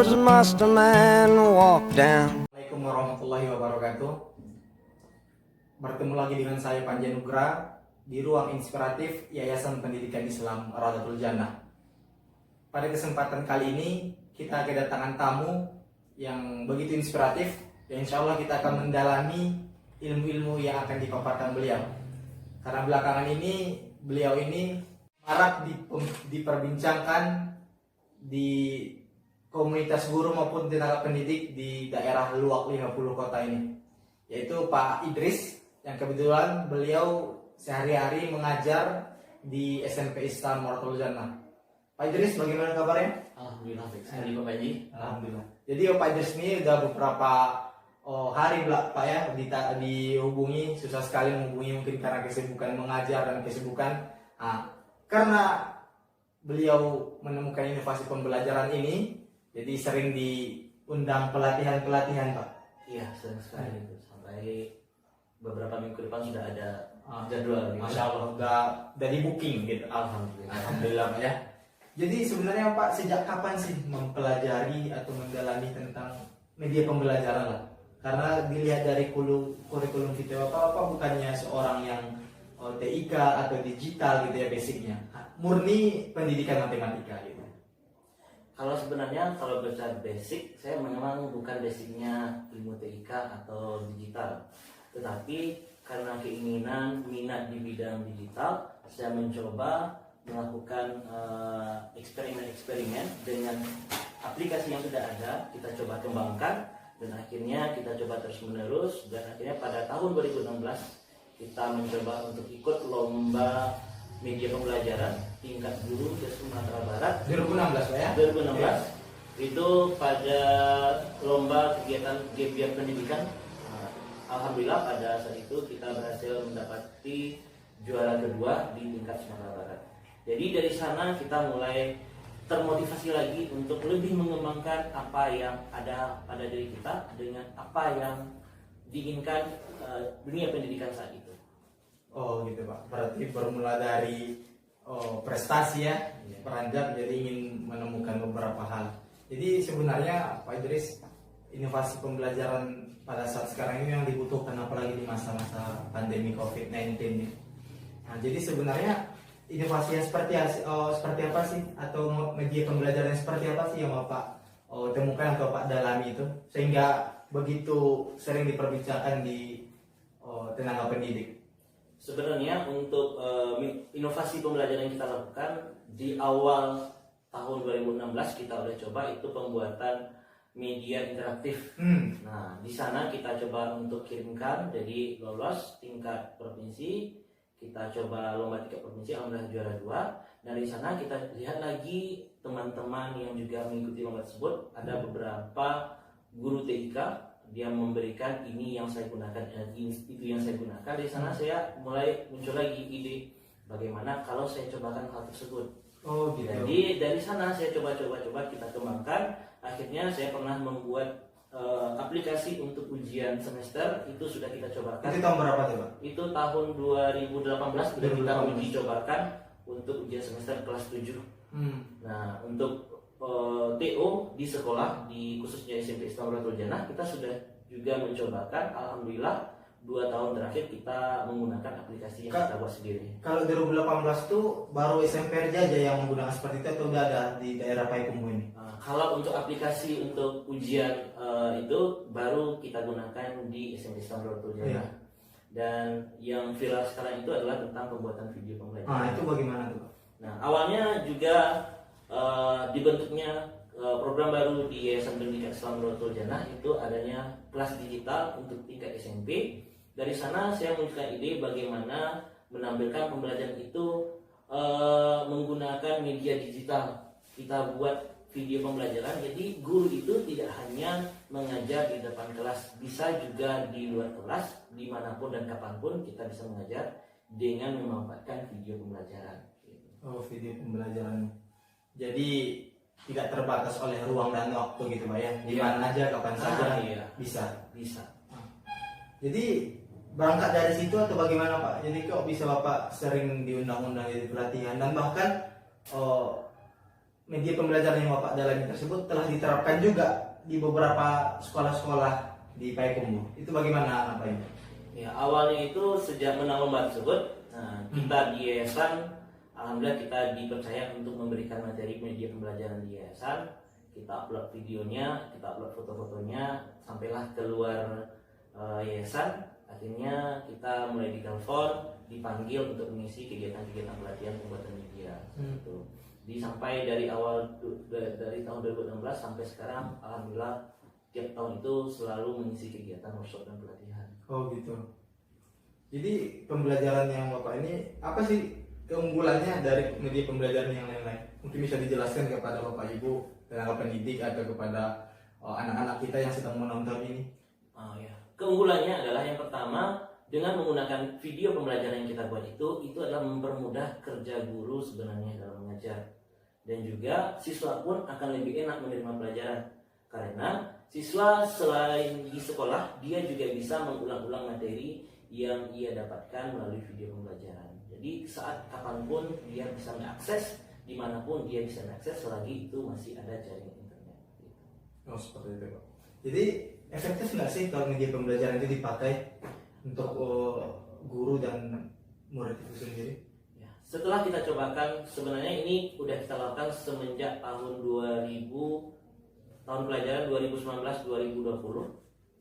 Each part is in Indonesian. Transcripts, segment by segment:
There's must a man walk down. Assalamualaikum warahmatullahi wabarakatuh. Bertemu lagi dengan saya Panji Nugra di ruang inspiratif Yayasan Pendidikan Islam Raudatul Jannah. Pada kesempatan kali ini kita kedatangan tamu yang begitu inspiratif dan insya Allah kita akan mendalami ilmu-ilmu yang akan dipaparkan beliau. Karena belakangan ini beliau ini marak diperbincangkan di komunitas guru maupun tenaga pendidik di daerah Luak 50 kota ini, yaitu Pak Idris, yang kebetulan beliau sehari-hari mengajar di SMP Islam Raudatul Jannah. Pak Idris, bagaimana kabarnya? Alhamdulillah, baik sekali Pak Panji. Alhamdulillah. Jadi Pak Idris ini udah beberapa hari Pak ya dihubungi, susah sekali menghubungi mungkin karena kesibukan mengajar dan kesibukan. Karena beliau menemukan inovasi pembelajaran ini, jadi sering diundang pelatihan-pelatihan Pak. Iya, sering sekali itu. Sampai beberapa minggu depan sudah ada jadwal. Gitu. Masya Allah, udah di booking gitu. Alhamdulillah. Alhamdulillah Pak ya. Jadi sebenarnya Pak, sejak kapan sih mempelajari atau mendalami tentang media pembelajaran lah? Karena dilihat dari kurikulum kita Bapak bukannya seorang yang TIK atau digital gitu ya basicnya, murni pendidikan matematika gitu. Kalau sebenarnya kalau bicara basic, saya memang bukan basicnya ilmu TIK atau digital, tetapi karena keinginan minat di bidang digital, saya mencoba melakukan eksperimen-eksperimen dengan aplikasi yang sudah ada, kita coba kembangkan dan akhirnya kita coba terus menerus, dan akhirnya pada tahun 2016 kita mencoba untuk ikut lomba media pembelajaran tingkat guru di Sumatera Barat 2016 Pak ya? 2016 ya. Itu pada lomba kegiatan gap year pendidikan. Alhamdulillah pada saat itu kita berhasil mendapati juara kedua di tingkat Sumatera Barat. Jadi dari sana kita mulai termotivasi lagi untuk lebih mengembangkan apa yang ada pada diri kita dengan apa yang diinginkan dunia pendidikan saat itu. Oh gitu Pak, berarti bermula dari prestasi ya, beranjak jadi ingin menemukan beberapa hal. Jadi sebenarnya Pak Idris, inovasi pembelajaran pada saat sekarang ini yang dibutuhkan apalagi di masa-masa pandemi COVID-19 ini. Nah, jadi sebenarnya inovasi yang seperti apa sih, atau media pembelajaran yang seperti apa sih yang Bapak temukan atau Pak dalami itu sehingga begitu sering diperbincangkan di tenaga pendidik? Sebenarnya untuk inovasi pembelajaran yang kita lakukan di awal tahun 2016 kita udah coba itu pembuatan media interaktif. Nah, di sana kita coba untuk kirimkan, jadi lolos tingkat provinsi, kita coba lomba tingkat provinsi, alhamdulillah juara 2. Dan di sana kita lihat lagi teman-teman yang juga mengikuti lomba tersebut, ada beberapa guru TIK, dia memberikan ini yang saya gunakan, itu yang saya gunakan. Di sana saya mulai muncul lagi ide bagaimana kalau saya cobakan hal tersebut. Oh gitu. Jadi dari sana saya coba kita kembangkan. Akhirnya saya pernah membuat aplikasi untuk ujian semester, itu sudah kita cobakan. Itu tahun berapa tuh Pak? Itu tahun 2018 sudah kita uji cobakan untuk ujian semester kelas 7. Nah, untuk TO di sekolah, di khususnya SMP Islam Raudatul Jannah, kita sudah juga mencobakan. Alhamdulillah 2 tahun terakhir kita menggunakan aplikasi yang kita buat sendiri. Kalau 2018 tuh baru SMP aja yang menggunakan seperti itu atau udah ada di daerah Payakumbuh ini? Kalau untuk aplikasi untuk ujian itu baru kita gunakan di SMP Islam Raudatul Jannah. Dan yang viral sekarang itu adalah tentang pembuatan video pembelajaran. Itu bagaimana tuh Pak? Nah, awalnya juga dibentuknya program baru di Yayasan Pendidikan Islam Raudatul Jannah, itu adanya kelas digital untuk tingkat SMP. Dari sana saya munculkan ide bagaimana menampilkan pembelajaran itu menggunakan media digital. Kita buat video pembelajaran, jadi guru itu tidak hanya mengajar di depan kelas, bisa juga di luar kelas, dimanapun dan kapanpun kita bisa mengajar dengan memanfaatkan video pembelajaran. Oh, video pembelajaran. Jadi tidak terbatas oleh ruang dan waktu gitu Pak ya, di mana aja kapan saja bisa. Jadi berangkat dari situ atau bagaimana Pak? Jadi kok bisa Bapak sering diundang-undang jadi pelatihan dan bahkan media pembelajaran yang Bapak dalami tersebut telah diterapkan juga di beberapa sekolah-sekolah di Payakumbuh. Itu bagaimana Pak ini? Ya, awalnya itu sejak menang lomba tersebut, kita di yayasan, alhamdulillah kita dipercaya untuk memberikan materi media pembelajaran di yayasan. Kita upload videonya, kita upload foto-fotonya, sampailah keluar yayasan. Akhirnya kita mulai ditelepon, dipanggil untuk mengisi kegiatan-kegiatan pelatihan pembuatan media. Gitu. Sampai dari awal dari tahun 2016 sampai sekarang, alhamdulillah tiap tahun itu selalu mengisi kegiatan workshop dan pelatihan. Oh gitu. Jadi pembelajaran yang Bapak ini apa sih keunggulannya dari media pembelajaran yang lain-lain? Mungkin bisa dijelaskan kepada Bapak Ibu tenaga pendidik atau kepada anak-anak kita yang sedang menonton ini. Ya. Keunggulannya adalah yang pertama, dengan menggunakan video pembelajaran yang kita buat itu adalah mempermudah kerja guru sebenarnya dalam mengajar. Dan juga siswa pun akan lebih enak menerima pelajaran. Karena siswa selain di sekolah, dia juga bisa mengulang-ulang materi yang ia dapatkan melalui video pembelajaran. Jadi saat kapanpun dia bisa mengakses, dimanapun dia bisa mengakses selagi itu masih ada jaringan internet. Oh seperti itu Pak. Jadi efektif nggak sih kalau media pembelajaran itu dipakai untuk guru dan murid itu sendiri? Ya, setelah kita cobakan, sebenarnya ini udah kita lakukan semenjak tahun pelajaran 2019-2020,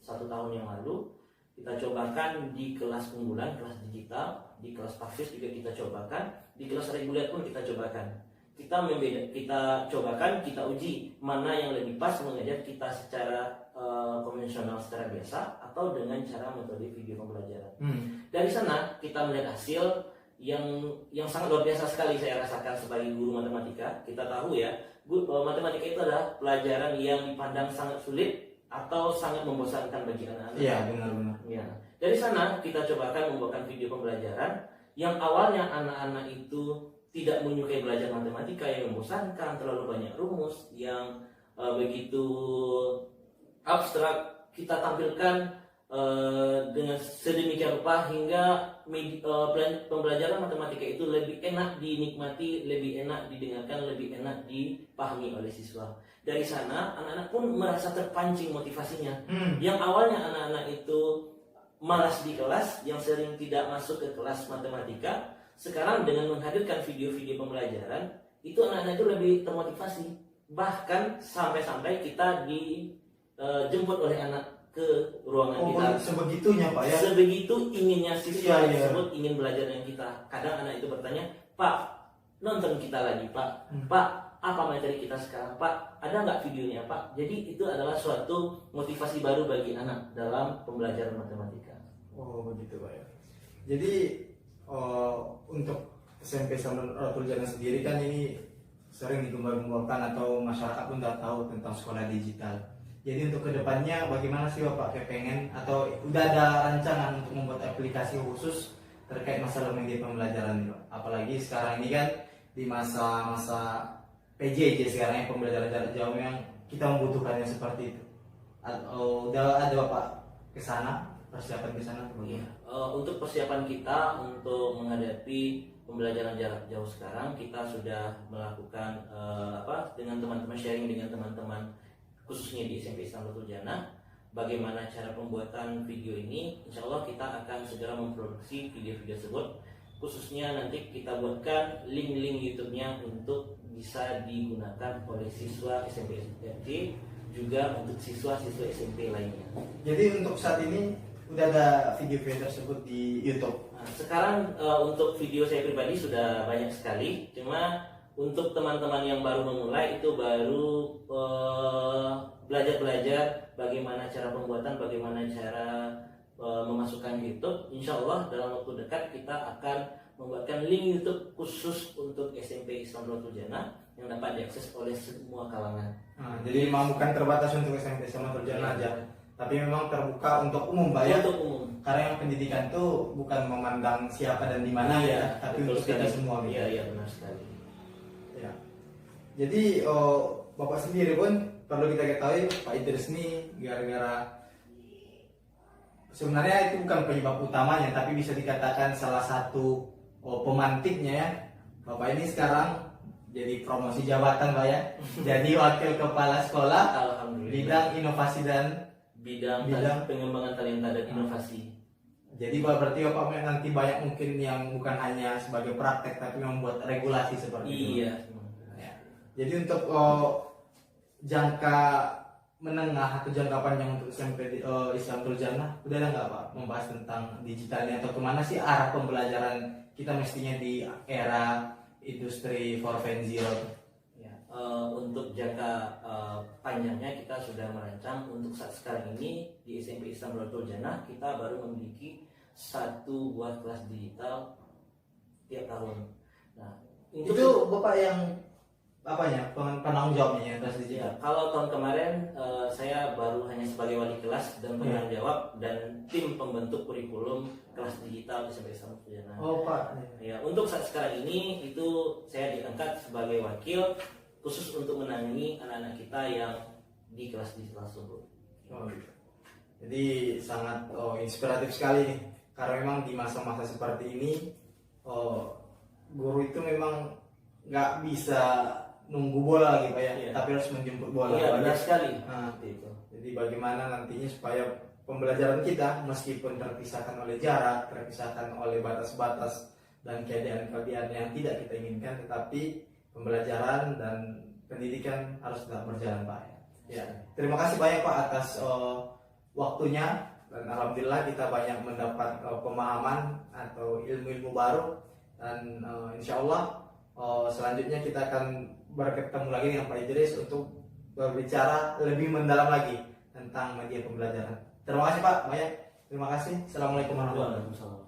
1 tahun yang lalu. Kita cobakan di kelas unggulan, kelas digital, di kelas Tafis juga kita cobakan, di kelas reguler pun kita cobakan. Kita cobakan, kita uji mana yang lebih pas mengajar kita secara konvensional, secara biasa, atau dengan cara metode video pembelajaran. Dari sana kita melihat hasil yang sangat luar biasa sekali saya rasakan sebagai guru matematika. Kita tahu ya, matematika itu adalah pelajaran yang dipandang sangat sulit atau sangat membosankan bagi anak-anak. Iya, benar-benar. Ya. Dari sana kita cobakan membuatkan video pembelajaran yang awalnya anak-anak itu tidak menyukai belajar matematika, yang membosankan, terlalu banyak rumus, yang begitu abstrak. Kita tampilkan dengan sedemikian rupa hingga pembelajaran matematika itu lebih enak dinikmati, lebih enak didengarkan, lebih enak dipahami oleh siswa. Dari sana anak-anak pun merasa terpancing motivasinya. Yang awalnya anak-anak itu malas di kelas, yang sering tidak masuk ke kelas matematika, sekarang dengan menghadirkan video-video pembelajaran, itu anak-anak itu lebih termotivasi. Bahkan sampai-sampai kita dijemput oleh anak ke ruangan kita. Sebegitunya Pak ya? Sebegitu inginnya siswa tersebut ingin belajar dengan kita. Kadang anak itu bertanya, Pak, nonton kita lagi Pak. Pak, apa materi kita sekarang Pak? Ada nggak videonya Pak? Jadi itu adalah suatu motivasi baru bagi anak dalam pembelajaran matematika. Oh begitu Pak ya. Jadi untuk SMP Samaratul Janah sendiri kan ini sering digembar-gemborkan atau masyarakat pun udah tahu tentang sekolah digital. Jadi untuk kedepannya bagaimana sih Bapak kepengen atau udah ada rancangan untuk membuat aplikasi khusus terkait masalah media pembelajaran Pak? Apalagi sekarang ini kan di masa-masa PJJ sekarang yang pembelajaran jarak jauh yang kita membutuhkannya seperti itu. Udah ada Bapak ke sana, persiapan ke sana? Iya. Untuk persiapan kita untuk menghadapi pembelajaran jarak jauh sekarang, kita sudah melakukan dengan teman-teman, sharing dengan teman-teman khususnya di SMP Islamatul Janah, bagaimana cara pembuatan video ini. Insya Allah kita akan segera memproduksi video-video tersebut, khususnya nanti kita buatkan link-link YouTube-nya untuk bisa digunakan oleh siswa SMP SMT, juga untuk siswa-siswa SMP lainnya. Jadi untuk saat ini udah ada video-video tersebut di YouTube. Nah, sekarang untuk video saya pribadi sudah banyak sekali, cuma untuk teman-teman yang baru memulai itu baru belajar bagaimana cara pembuatan, bagaimana cara memasukkan YouTube. Insya Allah dalam waktu dekat kita akan membuatkan link YouTube khusus untuk SMP Islamatul Janah yang dapat diakses oleh semua kalangan. Jadi memang bukan terbatas untuk SMP Islamatul Janah aja, tapi memang terbuka untuk umum Pak ya. Untuk umum. Karena yang pendidikan itu bukan memandang siapa dan di mana ya, tapi untuk kita semua. Iya, iya benar sekali. Ya. Jadi Bapak sendiri pun perlu kita ketahui Pak Idris ini gara-gara sebenarnya itu bukan penyebab utamanya, tapi bisa dikatakan salah satu pemantiknya ya. Bapak ini sekarang jadi promosi jabatan Pak ya. Jadi wakil kepala sekolah Alhamdulillah. bidang inovasi dan Bidang pengembangan talenta dan inovasi. jadi Pak berarti Bapak nanti banyak mungkin yang bukan hanya sebagai praktek tapi membuat regulasi seperti itu. Iya. Ya. Jadi untuk jangka menengah atau jangka panjang untuk SMP Islamul Jannah udah ada nggak Pak membahas tentang digitalnya atau kemana sih arah pembelajaran kita mestinya di era industri 4.0? Ya, untuk jangka panjangnya kita sudah merancang untuk saat sekarang ini di SMP Islam Nurul Jannah kita baru memiliki 1 buah kelas digital tiap tahun. Nah, Itu Bapak yang apanya penanggung jawabnya kelas ya, digital? kalau tahun kemarin saya baru hanya sebagai wali kelas dan penanggung jawab dan tim pembentuk kurikulum kelas digital di SMP Islam Nurul Jannah. Oh Pak. Ya, untuk saat sekarang ini itu saya diangkat sebagai wakil khusus untuk menangani anak-anak kita yang di kelas digital tersebut. Oh, gitu. Jadi sangat inspiratif sekali nih karena memang di masa-masa seperti ini guru itu memang nggak bisa nunggu bola lagi Pak ya, Iya. tapi harus menjemput bola. Iya, benar sekali. Nah, Seperti itu. jadi bagaimana nantinya supaya pembelajaran kita meskipun terpisahkan oleh jarak, terpisahkan oleh batas-batas dan keadaan-keadaan yang tidak kita inginkan, tetapi pembelajaran dan pendidikan harus tetap berjalan Pak. Ya, terima kasih banyak Pak atas waktunya dan alhamdulillah kita banyak mendapat pemahaman atau ilmu-ilmu baru dan insya Allah selanjutnya kita akan bertemu lagi dengan Pak Idris untuk berbicara lebih mendalam lagi tentang media pembelajaran. Terima kasih Pak banyak. Terima kasih. Assalamualaikum warahmatullahi wabarakatuh. Waalaikumsalam.